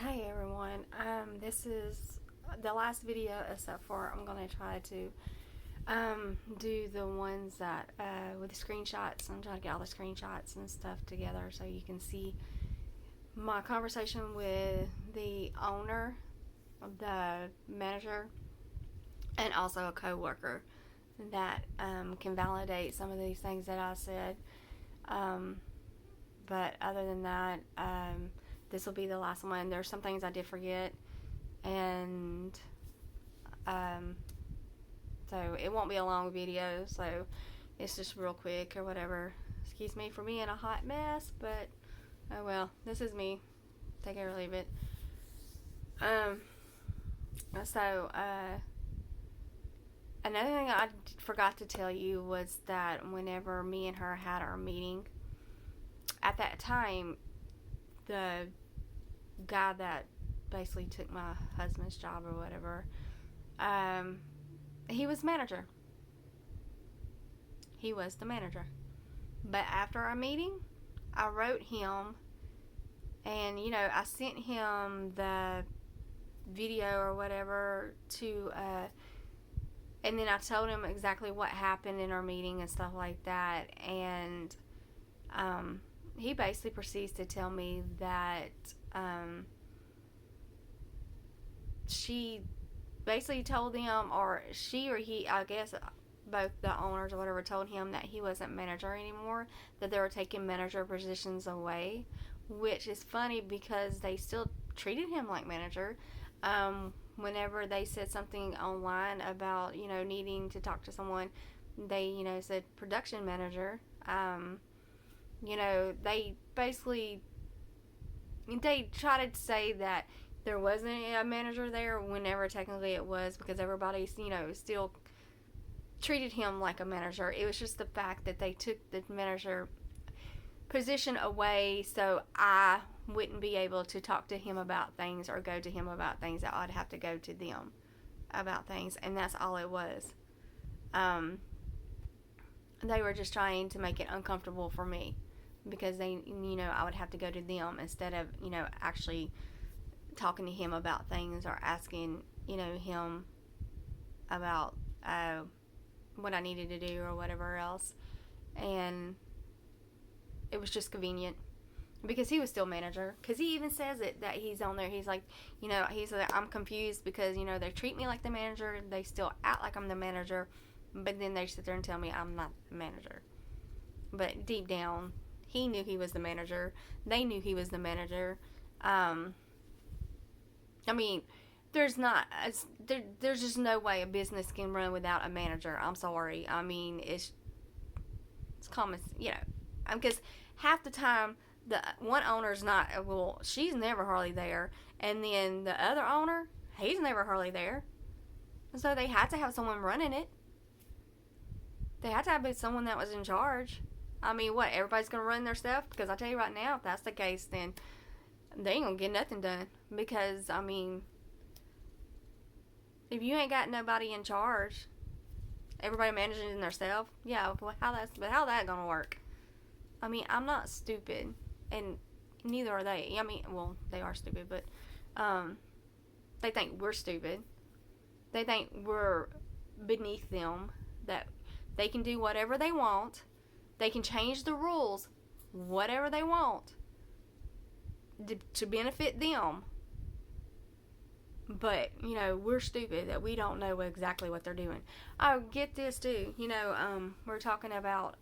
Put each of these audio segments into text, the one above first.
Hey everyone, this is the last video except for I'm going to try to do the ones that with the screenshots. I'm trying to get all the screenshots and stuff together so you can see my conversation with the owner, the manager, and also a co-worker that can validate some of these things that I said. Um, but other than that, this will be the last one. There's some things I did forget, and um, so it won't be a long video. So it's just real quick or whatever. Excuse me for being a hot mess, but oh well. This is me. Take it or leave it. Um. So another thing I forgot to tell you was that whenever me and her had our meeting, at that time, the guy that basically took my husband's job or whatever, he was manager. He was the manager. But after our meeting, I wrote him, and I sent him the video or whatever to, and then I told him exactly what happened in our meeting and stuff like that, and he basically proceeds to tell me that she basically told them, or she or he, I guess both the owners or whatever, told him that he wasn't manager anymore, that they were taking manager positions away, which is funny because they still treated him like manager. Whenever they said something online about, needing to talk to someone, they, said production manager. They basically, they tried to say that there wasn't a manager there whenever technically it was, because everybody, still treated him like a manager. It was just the fact that they took the manager position away so I wouldn't be able to talk to him about things or go to him about things, that I'd have to go to them about things, and that's all it was. They were just trying to make it uncomfortable for me because they, I would have to go to them instead of, actually talking to him about things or asking, him about what I needed to do or whatever else. And it was just convenient because he was still manager, because he even says it, that he's on there. He's like, he's like, I'm confused because, they treat me like the manager. They still act like I'm the manager, but then they sit there and tell me I'm not the manager. But deep down, he knew he was the manager. They knew he was the manager. There's not, there's just no way a business can run without a manager. I'm sorry. It's common, because half the time the one owner's not, well, she's never hardly there, and then the other owner, he's never hardly there. So they had to have someone running it. They had to have someone that was in charge. What, everybody's going to run their stuff? Because I tell you right now, if that's the case, then they ain't going to get nothing done. Because, if you ain't got nobody in charge, everybody managing themselves, yeah, well, how that going to work? I'm not stupid, and neither are they. Well, they are stupid, but they think we're stupid. They think we're beneath them, that they can do whatever they want. They can change the rules, whatever they want, to benefit them. But, we're stupid that we don't know exactly what they're doing. Oh, get this too. We're talking about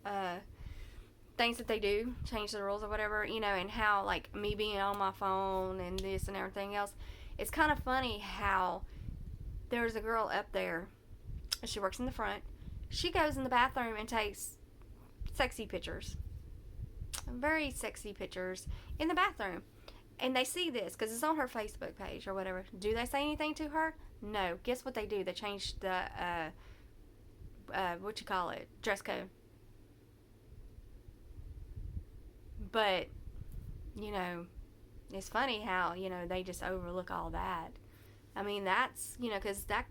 things that they do, change the rules or whatever, and how, like, me being on my phone and this and everything else. It's kind of funny how there's a girl up there. She works in the front. She goes in the bathroom and takes sexy pictures. Very sexy pictures in the bathroom. And they see this because it's on her Facebook page or whatever. Do they say anything to her? No. Guess what they do? They change the, dress code. But, it's funny how, they just overlook all that. That's, because that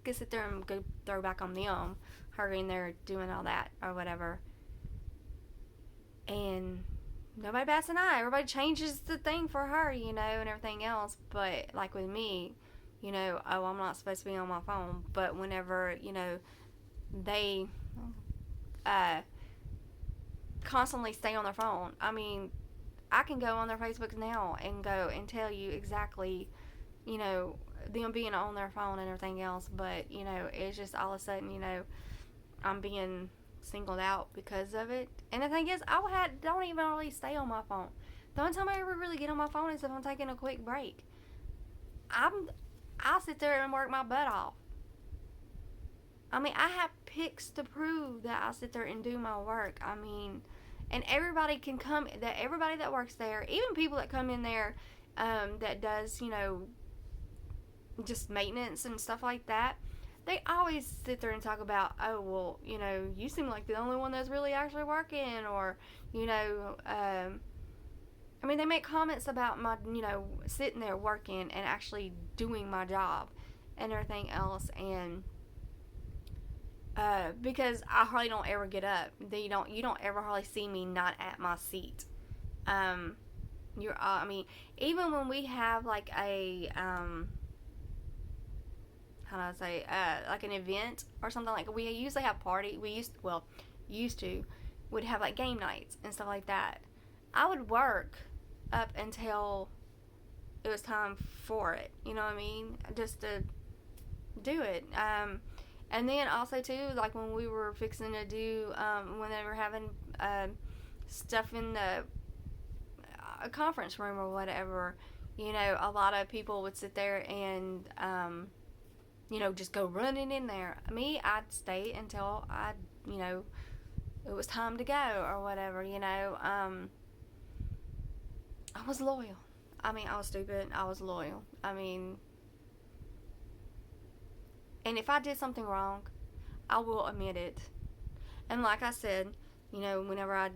could sit there and go throw back on them, her in there doing all that or whatever. And nobody bats an eye. Everybody changes the thing for her, and everything else. But like with me, oh, I'm not supposed to be on my phone. But whenever, they uh, constantly stay on their phone, I mean, I can go on their Facebook now and go and tell you exactly, them being on their phone and everything else. But, it's just all of a sudden, I'm being singled out because of it. And the thing is, don't even really stay on my phone. The only time I ever really get on my phone is if I'm taking a quick break. I'll sit there and work my butt off. I mean, I have pics to prove that I sit there and do my work. I mean, and everybody that works there, even people that come in there, that does, just maintenance and stuff like that, they always sit there and talk about, oh, well, you seem like the only one that's really actually working, or, I mean, they make comments about my, sitting there working and actually doing my job and everything else, and because I hardly don't ever get up. You don't ever hardly see me not at my seat. I mean, even when we have like a, how do I say, like an event or something, like we usually have used to, would have like game nights and stuff like that. I would work up until it was time for it, you know what I mean? Just to do it. And then also too, like when we were fixing to do, when they were having stuff in the conference room or whatever, a lot of people would sit there and, just go running in there. Me, I'd stay until it was time to go or whatever, I was loyal. I mean, I was stupid. I was loyal. I mean, and if I did something wrong, I will admit it. And like I said, whenever I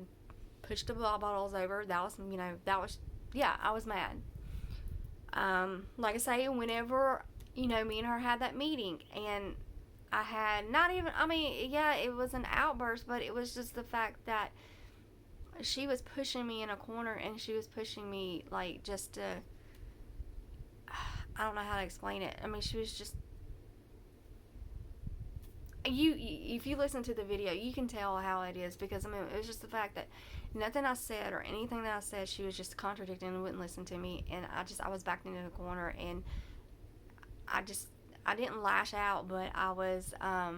pushed the bottles over, that was, I was mad. Like I say, whenever, me and her had that meeting, and I had it was an outburst, but it was just the fact that she was pushing me in a corner, and she was pushing me, like, just to, I don't know how to explain it. I mean, she was just, if you listen to the video, you can tell how it is, because, I mean, it was just the fact that nothing I said or anything that I said, she was just contradicting and wouldn't listen to me, and I was backed into the corner, and I didn't lash out, but I was, I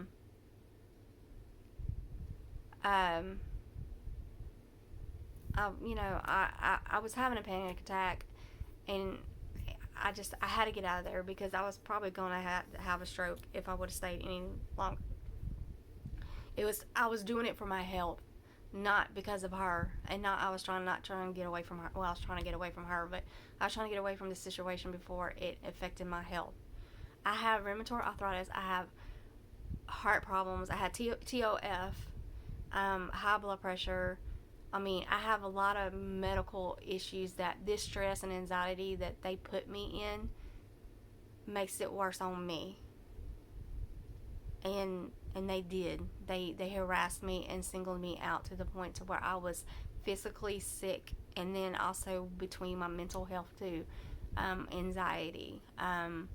was having a panic attack, and I had to get out of there, because I was probably going to have a stroke if I would have stayed any longer. I was doing it for my health, not because of her, and I was not trying to get away from her. Well, I was trying to get away from her, but I was trying to get away from the situation before it affected my health. I have rheumatoid arthritis. I have heart problems. I had TOF, high blood pressure. I mean, I have a lot of medical issues that this stress and anxiety that they put me in makes it worse on me. And they did. They harassed me and singled me out to the point to where I was physically sick, and then also between my mental health too, anxiety,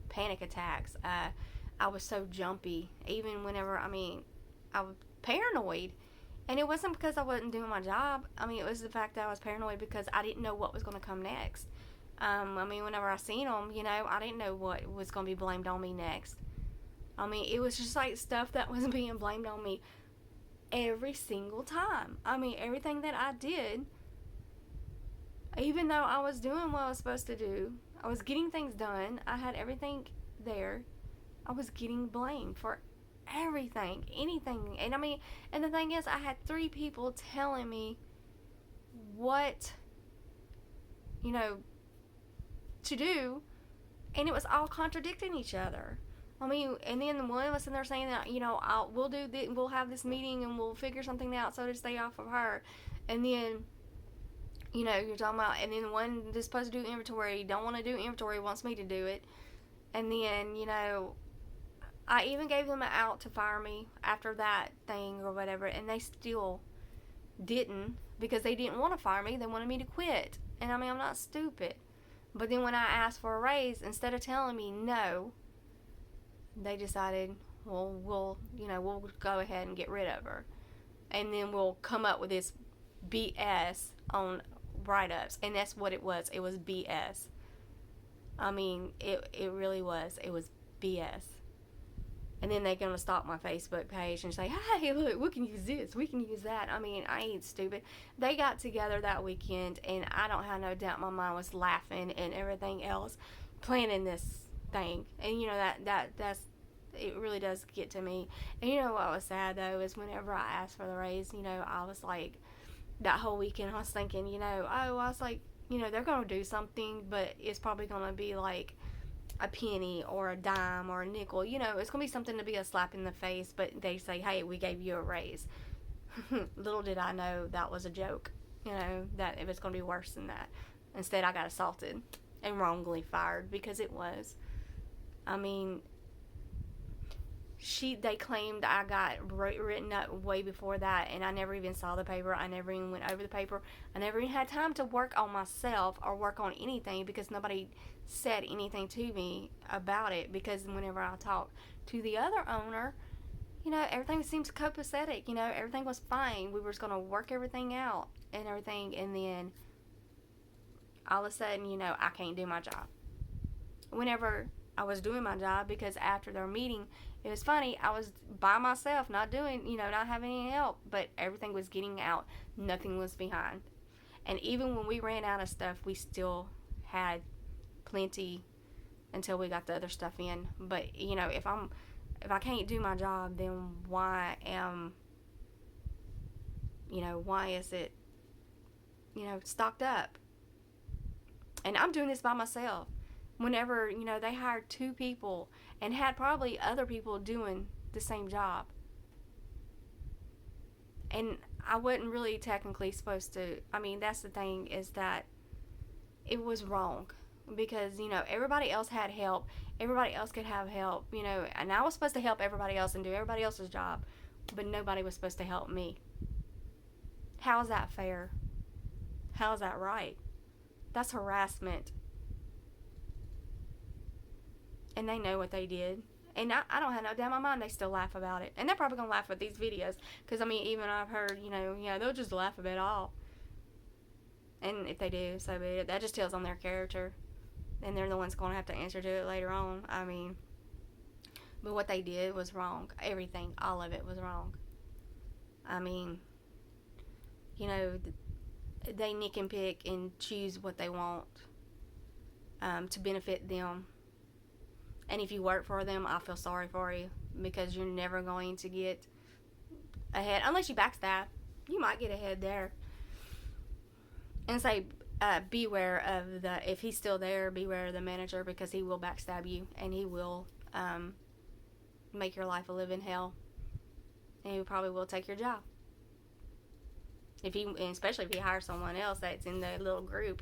panic attacks. I was so jumpy, even whenever, I was paranoid. And it wasn't because I wasn't doing my job. I mean, it was the fact that I was paranoid because I didn't know what was going to come next. Whenever I seen them, I didn't know what was going to be blamed on me next. I mean, it was just like stuff that was being blamed on me every single time. I mean, everything that I did, even though I was doing what I was supposed to do, I was getting things done, I had everything there, I was getting blamed for everything, anything. And and the thing is, I had 3 people telling me what, to do, and it was all contradicting each other. And then one was in there saying that, we'll have this meeting and we'll figure something out so to stay off of her. And then, you're talking about, and then the one that's supposed to do inventory don't want to do inventory, wants me to do it. And then, I even gave them an out to fire me after that thing or whatever, and they still didn't. because they didn't want to fire me. They wanted me to quit. And I mean, I'm not stupid. But then when I asked for a raise, instead of telling me no, they decided, well, we'll go ahead and get rid of her. And then we'll come up with this BS on write-ups. And that's what it was. It was BS. I mean, it really was. It was BS. And then they're going to stalk my Facebook page and say, hey, look, we can use this, we can use that. I mean, I ain't stupid. They got together that weekend, and I don't have no doubt my mind was laughing and everything else, planning this thing. And, you know, that's it really does get to me. And you know what was sad, though, is whenever I asked for the raise, you know, I was like, that whole weekend, I was thinking, you know, I was like, you know, they're going to do something, but it's probably going to be like a penny or a dime or a nickel. You know, it's going to be something to be a slap in the face, but they say, hey, we gave you a raise. Little did I know that was a joke, you know, that it was going to be worse than that. Instead, I got assaulted and wrongly fired, because it was. I mean, they claimed I got written up way before that, and I never even saw the paper. I never even went over the paper. I never even had time to work on myself or work on anything, because nobody said anything to me about it. Because whenever I talked to the other owner, you know, everything seems copacetic. You know, everything was fine. We were just going to work everything out and everything, and then all of a sudden, you know, I can't do my job. Whenever I was doing my job, because after their meeting, it was funny, I was by myself, not doing, you know, not having any help, but everything was getting out. Nothing was behind. And even when we ran out of stuff, we still had plenty until we got the other stuff in. But, you know, if I can't do my job, then why is it, you know, stocked up? And I'm doing this by myself. Whenever, you know, they hired 2 people and had probably other people doing the same job. And I wasn't really technically supposed to. I mean, that's the thing, is that it was wrong. Because, you know, everybody else had help. Everybody else could have help, you know. And I was supposed to help everybody else and do everybody else's job. But nobody was supposed to help me. How is that fair? How is that right? That's harassment. And they know what they did. And I don't have no doubt in my mind they still laugh about it. And they're probably going to laugh at these videos. Because, I mean, even I've heard, you know, they'll just laugh about it all. And if they do, so be it. That just tells on their character. And they're the ones going to have to answer to it later on. I mean, but what they did was wrong. Everything, all of it was wrong. I mean, you know, they nick and pick and choose what they want to benefit them. And if you work for them, I feel sorry for you, because you're never going to get ahead unless you backstab. You might get ahead there. And say, beware of if he's still there, beware of the manager, because he will backstab you, and he will make your life a living hell. And he probably will take your job. Especially if he hires someone else that's in the little group,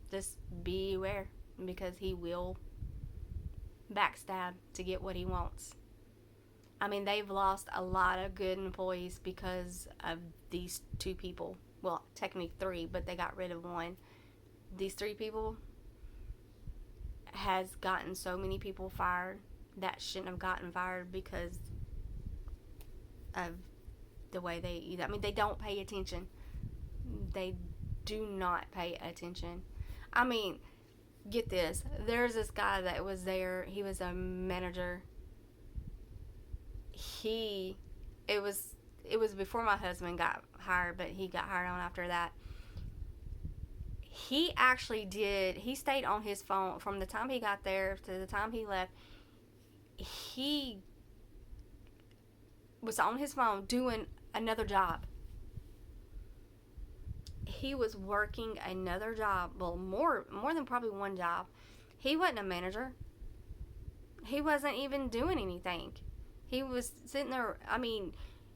just beware, because he will backstab to get what he wants. I mean, they've lost a lot of good employees because of these 2 people. Well, technically 3, but they got rid of 1. These 3 people has gotten so many people fired that shouldn't have gotten fired because of the way they don't pay attention. They do not pay attention. I mean, get this. There's this guy that was there. He was a manager. It was before my husband got hired, but he got hired on after that. He stayed on his phone from the time he got there to the time he left. He was on his phone doing another job. He was working another job. Well, more than probably 1 job. He wasn't a manager. He wasn't even doing anything. He was sitting there. I mean,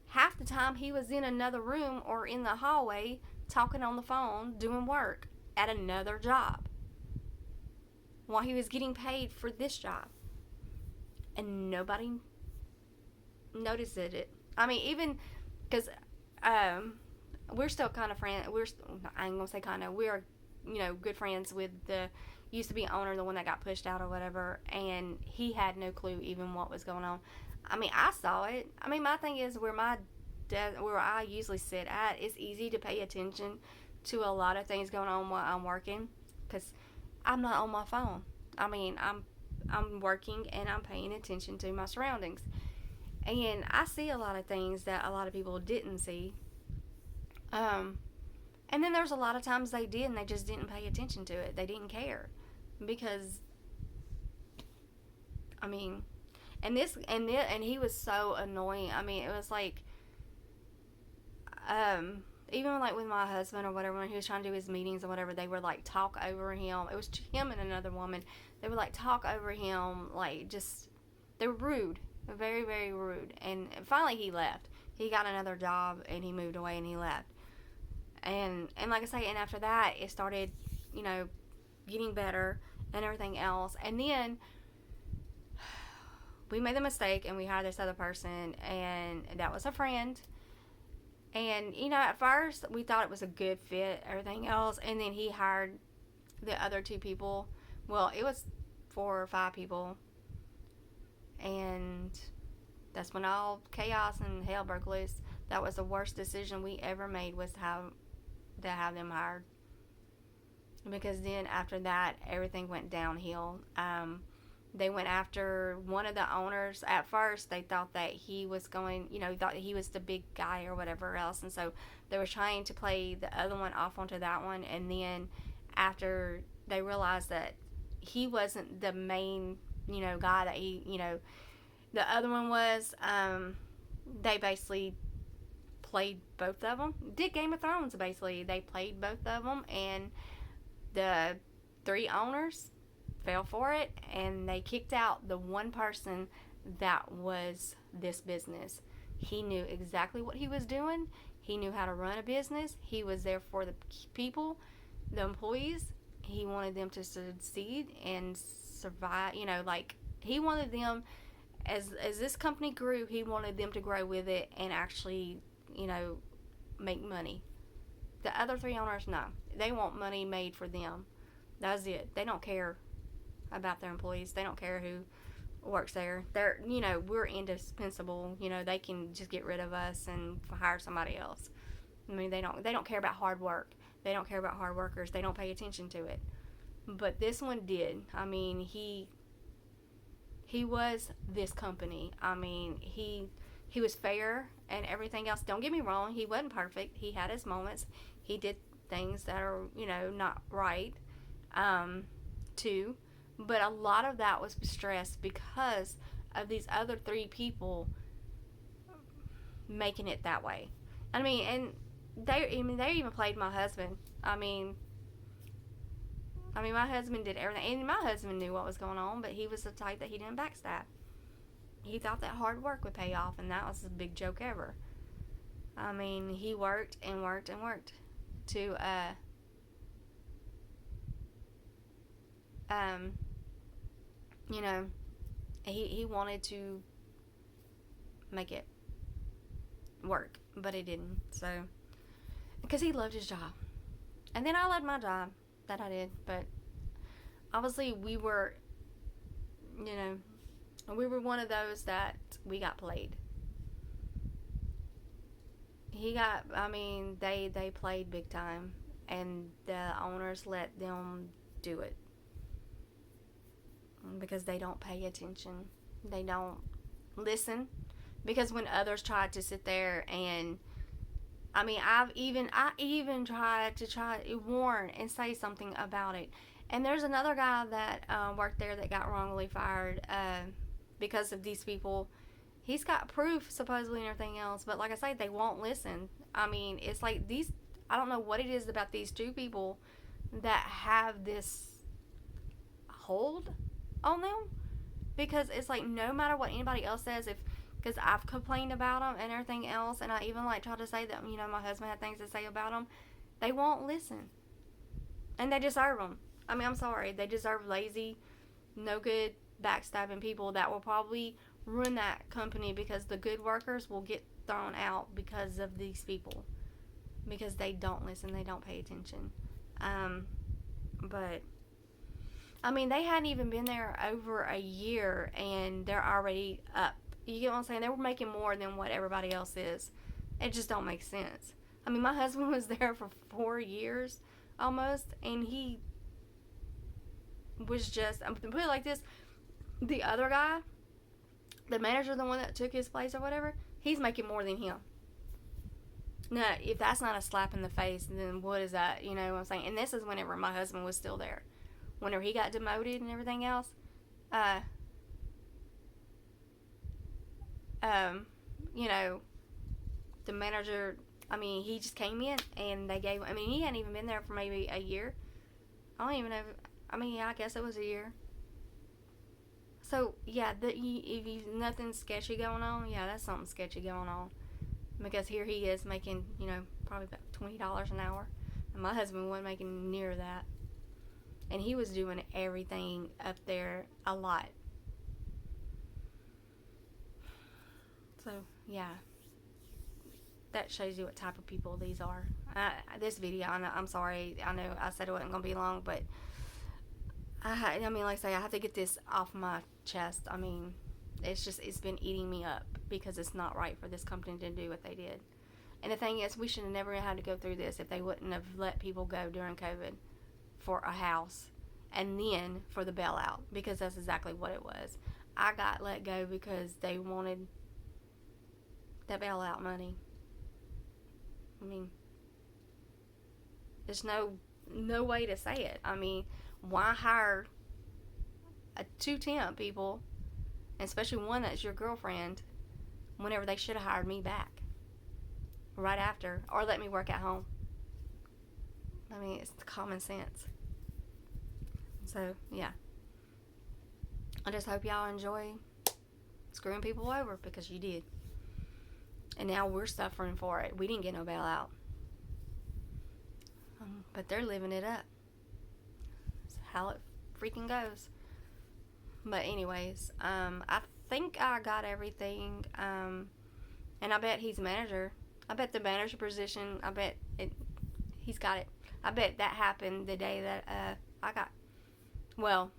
half the time he was in another room or in the hallway talking on the phone, doing work at another job, while he was getting paid for this job. And nobody noticed it. I mean, even because we're still kind of friends. I ain't gonna say kind of. We are, good friends with the used to be owner, the one that got pushed out or whatever, and he had no clue even what was going on. I mean, I saw it. I mean, my thing is where I usually sit at, it's easy to pay attention to a lot of things going on while I'm working, because I'm not on my phone. I mean, I'm working and I'm paying attention to my surroundings, and I see a lot of things that a lot of people didn't see. Um, and then there's a lot of times they did, and they just didn't pay attention to it. They didn't care, because I mean, and he was so annoying. I mean, it was like, even like with my husband or whatever, when he was trying to do his meetings or whatever, they would like talk over him. It was him and another woman. They would like talk over him, like just, they were rude, very, very rude. And finally he left. He got another job and he moved away and he left. And like I say, and after that it started, getting better and everything else. And then we made the mistake and we hired this other person, and that was a friend. And, at first we thought it was a good fit, everything else. And then he hired the other two people. Well, it was 4 or 5 people. And that's when all chaos and hell broke loose. That was the worst decision we ever made, was to have them hired. Because then after that, everything went downhill. They went after one of the owners. At first, they thought that he was thought he was the big guy or whatever else. And so they were trying to play the other one off onto that one. And then after they realized that he wasn't the main, guy that the other one was, they basically played both of them. Did Game of Thrones, basically. They played both of them. And the 3 owners fell for it, and they kicked out the one person that was this business. He knew exactly what he was doing. He knew how to run a business. He was there for the people, the employees. He wanted them to succeed and survive. He wanted them, as this company grew, he wanted them to grow with it and actually, make money. The other 3 owners, no. They want money made for them. That's it. They don't care about their employees. They don't care who works there. They're, we're indispensable. They can just get rid of us and hire somebody else. I mean, they don't care about hard work. They don't care about hard workers. They don't pay attention to it. But this one did. I mean, he was this company. I mean, he was fair and everything else. Don't get me wrong. He wasn't perfect. He had his moments. He did things that are, not right, too. But a lot of that was stress because of these other 3 people making it that way. I mean, and they even played my husband. I mean, my husband did everything, and my husband knew what was going on, but he was the type that he didn't backstab. He thought that hard work would pay off, and that was the big joke ever. I mean, he worked and worked and worked to, he wanted to make it work, but he didn't. So, because he loved his job. And then I loved my job that I did, but obviously we were one of those that we got played. They played big time, and the owners let them do it. Because they don't pay attention. They don't listen. Because when others tried to sit there and, I even tried to warn and say something about it. And there's another guy that worked there that got wrongly fired because of these people. He's got proof, supposedly, and everything else. But like I say, they won't listen. I mean, it's like I don't know what it is about these 2 people that have this hold on them, because it's like no matter what anybody else says, because I've complained about them and everything else, and I even tried to say that my husband had things to say about them, they won't listen, and they deserve them. I mean, I'm sorry, they deserve lazy, no good, backstabbing people that will probably ruin that company, because the good workers will get thrown out because of these people. because they don't listen, they don't pay attention. But I mean, they hadn't even been there over a year and they're already up. You get what I'm saying? They were making more than what everybody else is. It just don't make sense. I mean, my husband was there for 4 years almost, and he was just, I'm gonna put it like this, the other guy, the manager, the one that took his place or whatever, he's making more than him. Now, if that's not a slap in the face, then what is that? You know what I'm saying? And this is whenever my husband was still there. Whenever he got demoted and everything else, you know, the manager, I mean, he just came in and they gave, I mean, he hadn't even been there for maybe a year. I don't even know, I mean, yeah, I guess it was a year. So, yeah, if nothing sketchy going on, yeah, that's something sketchy going on. Because here he is making, you know, probably about $20 an hour. And my husband wasn't making near that. And he was doing everything up there a lot. So, yeah. That shows you what type of people these are. This video, I'm sorry. I know I said it wasn't going to be long, but I mean, like I say, I have to get this off my chest. I mean, it's been eating me up because it's not right for this company to do what they did. And the thing is, we should have never had to go through this if they wouldn't have let people go during COVID for a house and then for the bailout, because that's exactly what it was. I got let go because they wanted that bailout money. I mean, there's no way to say it. I mean, why hire two temp people, especially one that's your girlfriend, whenever they should have hired me back right after, or let me work at home? I mean, it's common sense. So, yeah. I just hope y'all enjoy screwing people over, because you did. And now we're suffering for it. We didn't get no bailout. But they're living it up. That's how it freaking goes. But anyways, I think I got everything. And I bet he's a manager. I bet the manager position, he's got it. I bet that happened the day that well,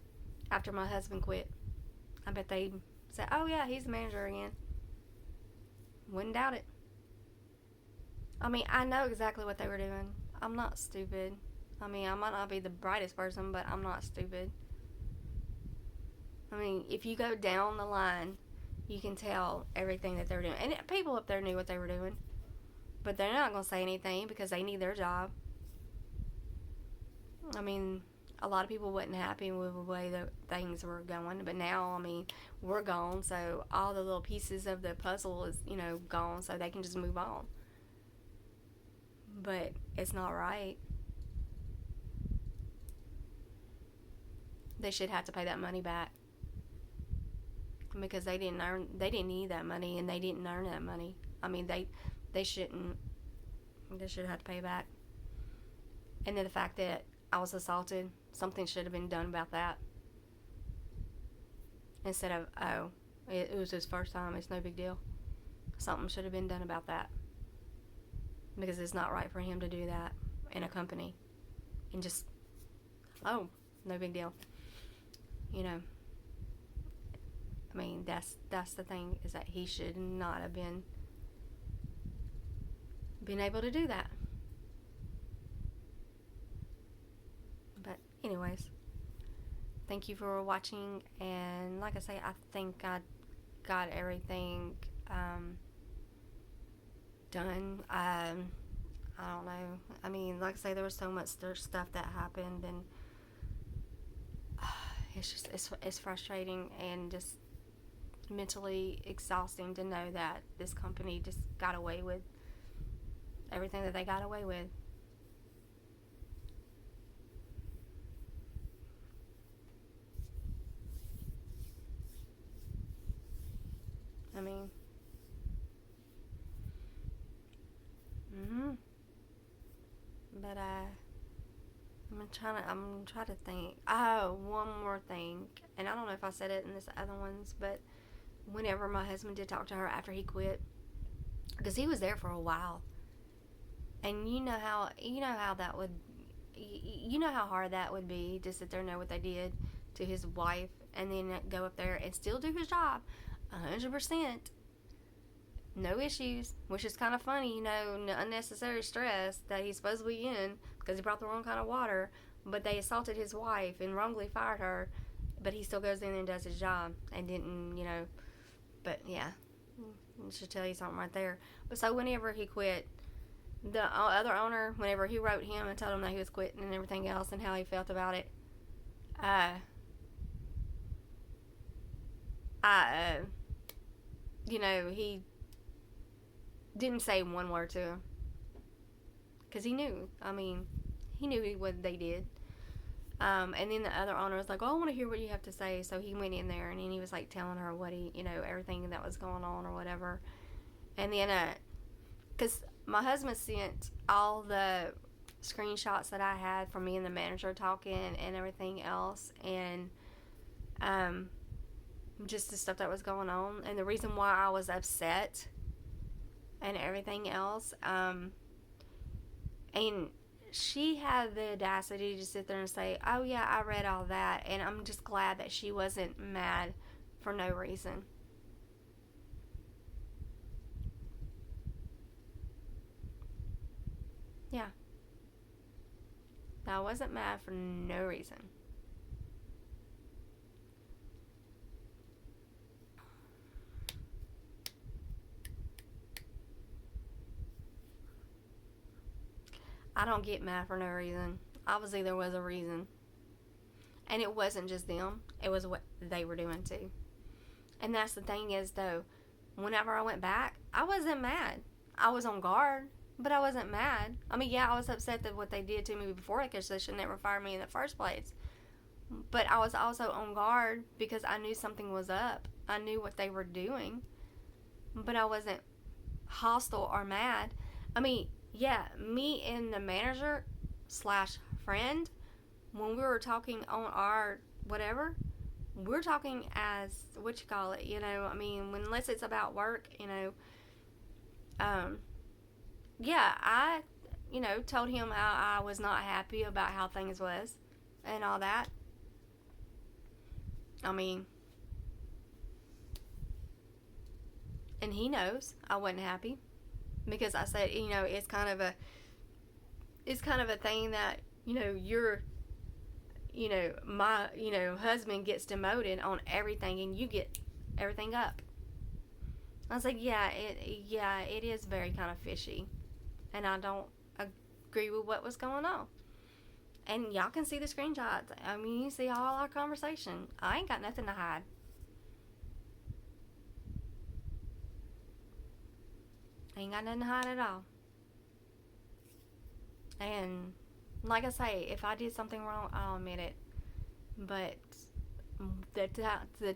after my husband quit. I bet they said, oh yeah, he's the manager again. Wouldn't doubt it. I mean, I know exactly what they were doing. I'm not stupid. I mean, I might not be the brightest person, but I'm not stupid. I mean, if you go down the line, you can tell everything that they were doing. And people up there knew what they were doing. But they're not going to say anything because they need their job. I mean, a lot of people wasn't happy with the way that things were going. But now, I mean, we're gone. So all the little pieces of the puzzle is, you know, gone. So they can just move on. But it's not right. They should have to pay that money back. Because they didn't need that money, and they didn't earn that money. I mean, they should have to pay back. And then the fact that I was assaulted, something should have been done about that. Instead of, oh, it was his first time, it's no big deal. Something should have been done about that. Because it's not right for him to do that in a company. And just, oh, no big deal. You know. I mean, that's the thing, is that he should not have been able to do that. But anyways, thank you for watching, and like I say, I think I got everything done. I don't know. I mean, like I say, there was so much stuff that happened, and it's just it's frustrating and just mentally exhausting to know that this company just got away with everything that they got away with. I mean, but I'm trying to think. Oh, one more thing, and I don't know if I said it in this other ones, but whenever my husband did talk to her after he quit, because he was there for a while, And you know how that would, you know how hard that would be to sit there and know what they did to his wife, and then go up there and still do his job 100%, no issues, which is kind of funny, unnecessary stress that he's supposed to be in because he brought the wrong kind of water, but they assaulted his wife and wrongly fired her, but he still goes in and does his job and didn't. But yeah, I should tell you something right there. But so whenever he quit, the other owner, whenever he wrote him and told him that he was quitting and everything else and how he felt about it, uh, he didn't say one word to him because he knew. I mean, he knew what they did. And then the other owner was like, "Oh, I want to hear what you have to say." So he went in there and then he was like telling her what everything that was going on or whatever. And then, because my husband sent all the screenshots that I had from me and the manager talking and everything else, and just the stuff that was going on and the reason why I was upset and everything else. And she had the audacity to sit there and say, "Oh yeah, I read all that," and I'm just glad that she wasn't mad for no reason. Yeah, I wasn't mad for no reason. I don't get mad for no reason. Obviously, there was a reason. And it wasn't just them, it was what they were doing too. And that's the thing is, though, whenever I went back, I wasn't mad. I was on guard, but I wasn't mad. I mean, yeah, I was upset that what they did to me before because they should never fire me in the first place. But I was also on guard because I knew something was up. I knew what they were doing, but I wasn't hostile or mad. I mean, yeah, me and the manager slash friend, when we were talking on our whatever, we're talking as what you call it, I mean, unless it's about work, um, yeah, I, told him how I was not happy about how things was and all that. I mean, and he knows I wasn't happy because I said, it's kind of a thing that, you're, my, husband gets demoted on everything and you get everything up. I was like, yeah, it is very kind of fishy. And I don't agree with what was going on. And y'all can see the screenshots. I mean, you see all our conversation. I ain't got nothing to hide. I ain't got nothing to hide at all. And like I say, if I did something wrong, I'll admit it. But the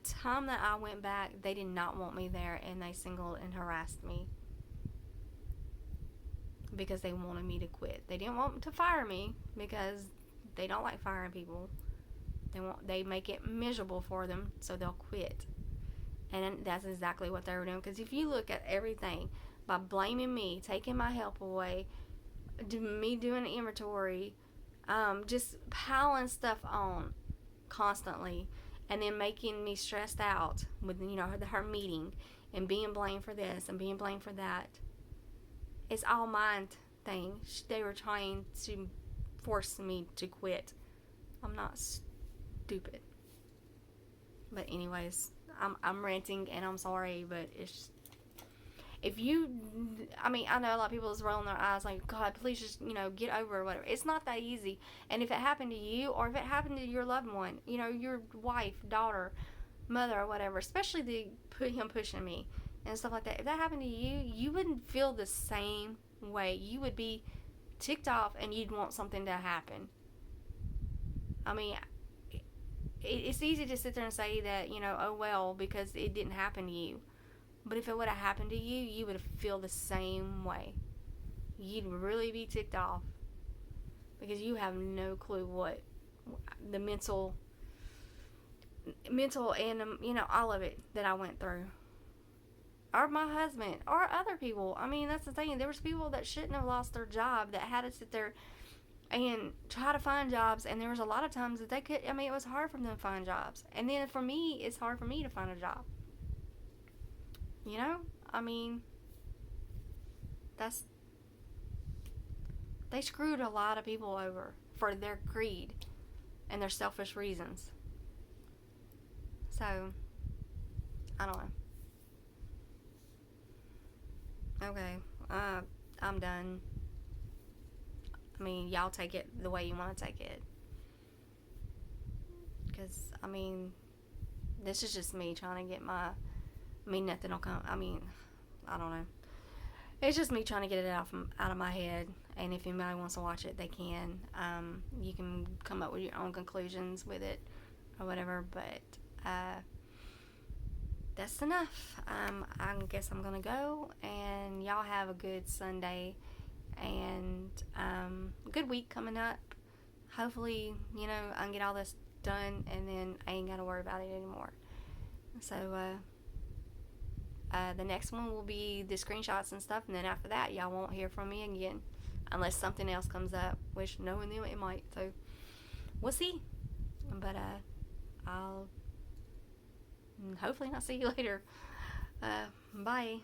time that I went back, they did not want me there, and they singled and harassed me because they wanted me to quit. They didn't want to fire me because they don't like firing people. They make it miserable for them, so they'll quit. And that's exactly what they were doing. Because if you look at everything, by blaming me, taking my help away, me doing the inventory, just piling stuff on constantly, and then making me stressed out with her meeting and being blamed for this and being blamed for that. It's all my thing. They were trying to force me to quit. I'm not stupid. But anyways, I'm ranting and I'm sorry, but it's if you, I mean, I know a lot of people is rolling their eyes like, God, please just, get over it or whatever. It's not that easy. And if it happened to you or if it happened to your loved one, your wife, daughter, mother or whatever, especially him pushing me and stuff like that, if that happened to you, you wouldn't feel the same way. You would be ticked off and you'd want something to happen. I mean, it's easy to sit there and say that, oh well, because it didn't happen to you. But if it would have happened to you, you would feel the same way. You'd really be ticked off because you have no clue what the mental and all of it that I went through. or my husband or other people. I mean, that's the thing. There was people that shouldn't have lost their job that had to sit there and try to find jobs, and there was a lot of times that they could, I mean, it was hard for them to find jobs. And then for me, it's hard for me to find a job. You know? I mean, that's, they screwed a lot of people over for their greed and their selfish reasons. So, I don't know. Okay, I'm done. I mean, y'all take it the way you want to take it. Because, I mean, this is just me trying to get my, I mean, nothing will come, I mean, I don't know. It's just me trying to get it out of my head. And if anybody wants to watch it, they can. You can come up with your own conclusions with it or whatever. But that's enough. I guess I'm going to go. And y'all have a good Sunday. And good week coming up. Hopefully, you know, I can get all this done. And then I ain't got to worry about it anymore. So, the next one will be the screenshots and stuff, and then after that, y'all won't hear from me again, unless something else comes up, which knowing them, it might, so we'll see, but, I'll hopefully not see you later, bye.